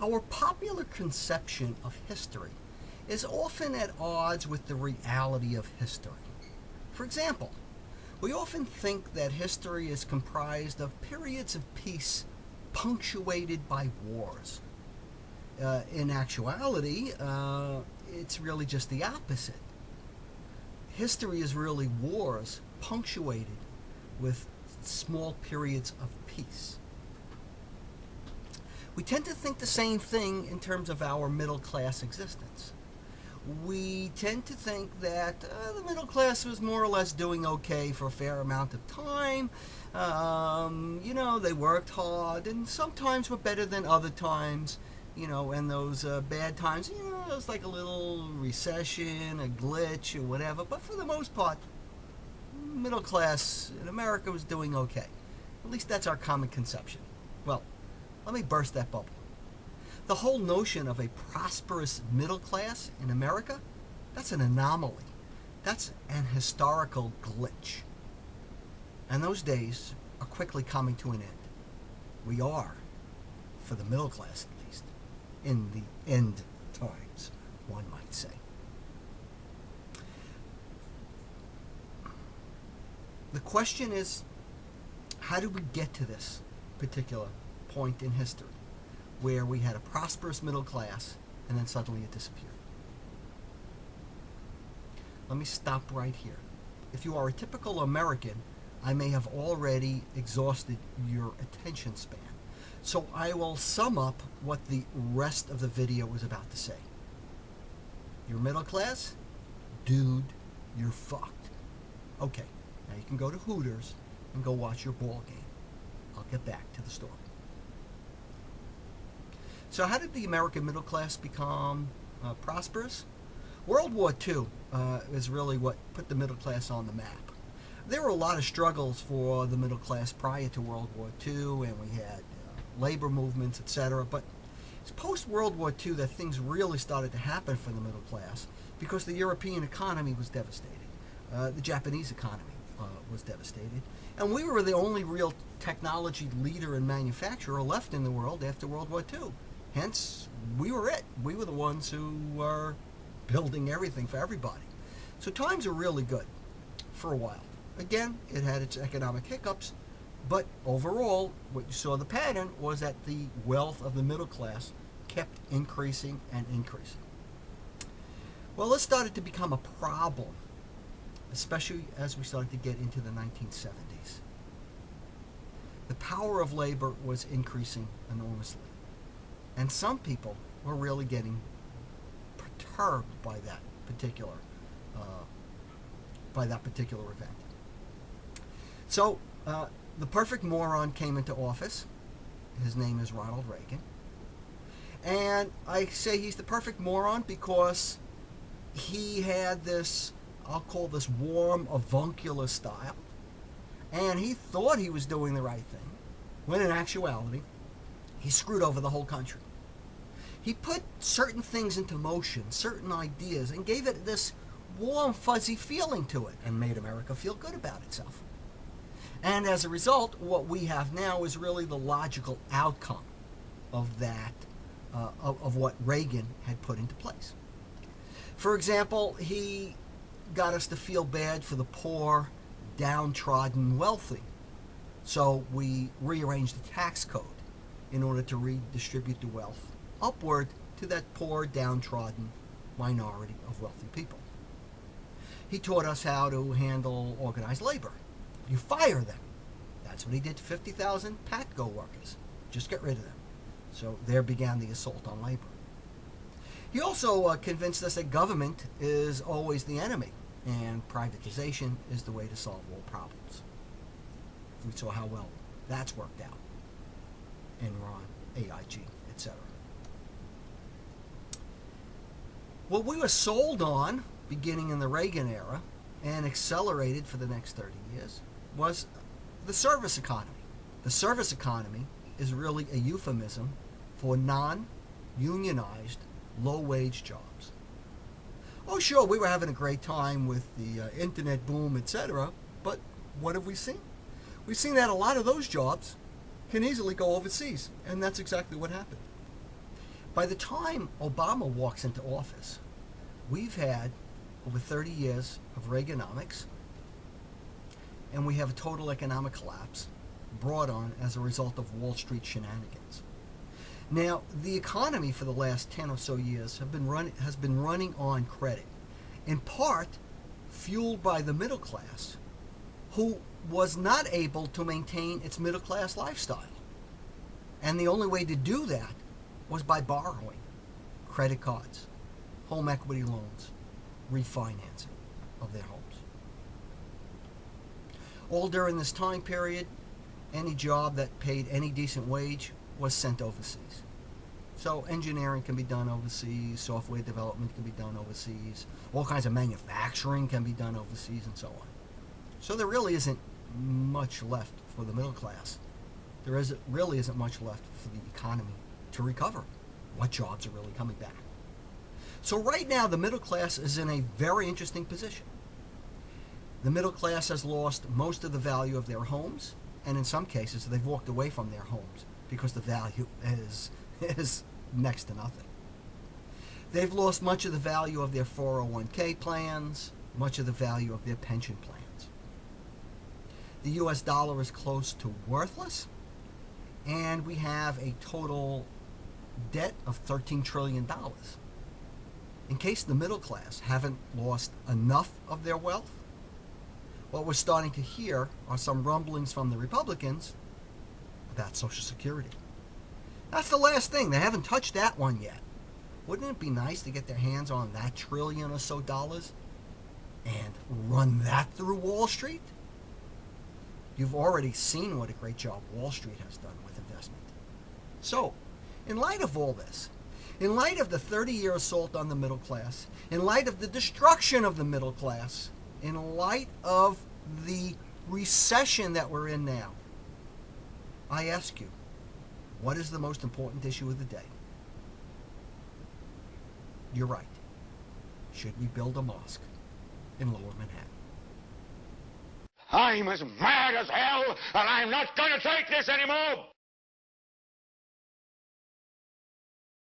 Our popular conception of history is often at odds with the reality of history. For example, we often think that history is comprised of periods of peace punctuated by wars. In actuality, it's really just the opposite. History is really wars punctuated with small periods of peace. We tend to think the same thing in terms of our middle class existence. We tend to think that the middle class was more or less doing okay for a fair amount of time. They worked hard and sometimes were better than other times. And those bad times, it was like a little recession, a glitch, or whatever. But for the most part, middle class in America was doing okay. At least that's our common conception. Well, let me burst that bubble. The whole notion of a prosperous middle class in America, that's an anomaly. That's an historical glitch. And those days are quickly coming to an end. We are, for the middle class at least, in the end times, one might say. The question is, how did we get to this particular point in history where we had a prosperous middle class and then suddenly it disappeared? Let me stop right here. If you are a typical American, I may have already exhausted your attention span. So I will sum up what the rest of the video was about to say. You're middle class? Dude, you're fucked. Okay, now you can go to Hooters and go watch your ball game. I'll get back to the story. So how did the American middle class become prosperous? World War II is really what put the middle class on the map. There were a lot of struggles for the middle class prior to World War II, and we had labor movements, etc. But it's post-World War II that things really started to happen for the middle class because the European economy was devastated. The Japanese economy was devastated. And we were the only real technology leader and manufacturer left in the world after World War II. Hence, we were it. We were the ones who were building everything for everybody. So times are really good for a while. Again, it had its economic hiccups, but overall, what you saw the pattern was that the wealth of the middle class kept increasing and increasing. Well, this started to become a problem, especially as we started to get into the 1970s. The power of labor was increasing enormously, and some people were really getting perturbed by that particular event. So the perfect moron came into office. His name is Ronald Reagan. And I say he's the perfect moron because he had this, I'll call this warm, avuncular style. And he thought he was doing the right thing, when in actuality, he screwed over the whole country. He put certain things into motion, certain ideas, and gave it this warm, fuzzy feeling to it, and made America feel good about itself. And as a result, what we have now is really the logical outcome of that, of what Reagan had put into place. For example, he got us to feel bad for the poor, downtrodden, wealthy. So we rearranged the tax code in order to redistribute the wealth upward to that poor, downtrodden minority of wealthy people. He taught us how to handle organized labor. You fire them. That's what he did to 50,000 Patco workers. Just get rid of them. So there began the assault on labor. He also convinced us that government is always the enemy, and privatization is the way to solve all problems. We saw how well that's worked out. Enron, AIG, etc. What we were sold on, beginning in the Reagan era, and accelerated for the next 30 years, was the service economy. The service economy is really a euphemism for non-unionized, low-wage jobs. Oh, sure, we were having a great time with the internet boom, etc., but what have we seen? We've seen that a lot of those jobs can easily go overseas, and that's exactly what happened. By the time Obama walks into office, we've had over 30 years of Reaganomics, and we have a total economic collapse brought on as a result of Wall Street shenanigans. Now, the economy for the last 10 or so years has been running on credit, in part fueled by the middle class, who was not able to maintain its middle class lifestyle. And the only way to do that was by borrowing credit cards, home equity loans, refinancing of their homes. All during this time period, any job that paid any decent wage was sent overseas. So engineering can be done overseas, software development can be done overseas, all kinds of manufacturing can be done overseas, and so on. So there really isn't much left for the middle class. Really isn't much left for the economy to recover. What jobs are really coming back? So right now, the middle class is in a very interesting position. The middle class has lost most of the value of their homes, and in some cases, they've walked away from their homes because the value is next to nothing. They've lost much of the value of their 401k plans, much of the value of their pension plans. The US dollar is close to worthless, and we have a total debt of $13 trillion. In case the middle class haven't lost enough of their wealth, what we're starting to hear are some rumblings from the Republicans about Social Security. That's the last thing. They haven't touched that one yet. Wouldn't it be nice to get their hands on that trillion or so dollars and run that through Wall Street? You've already seen what a great job Wall Street has done with investment. So, in light of all this, in light of the 30-year assault on the middle class, in light of the destruction of the middle class, in light of the recession that we're in now, I ask you, what is the most important issue of the day? You're right. Should we build a mosque in Lower Manhattan? I'm as mad as hell, and I'm not going to take this anymore!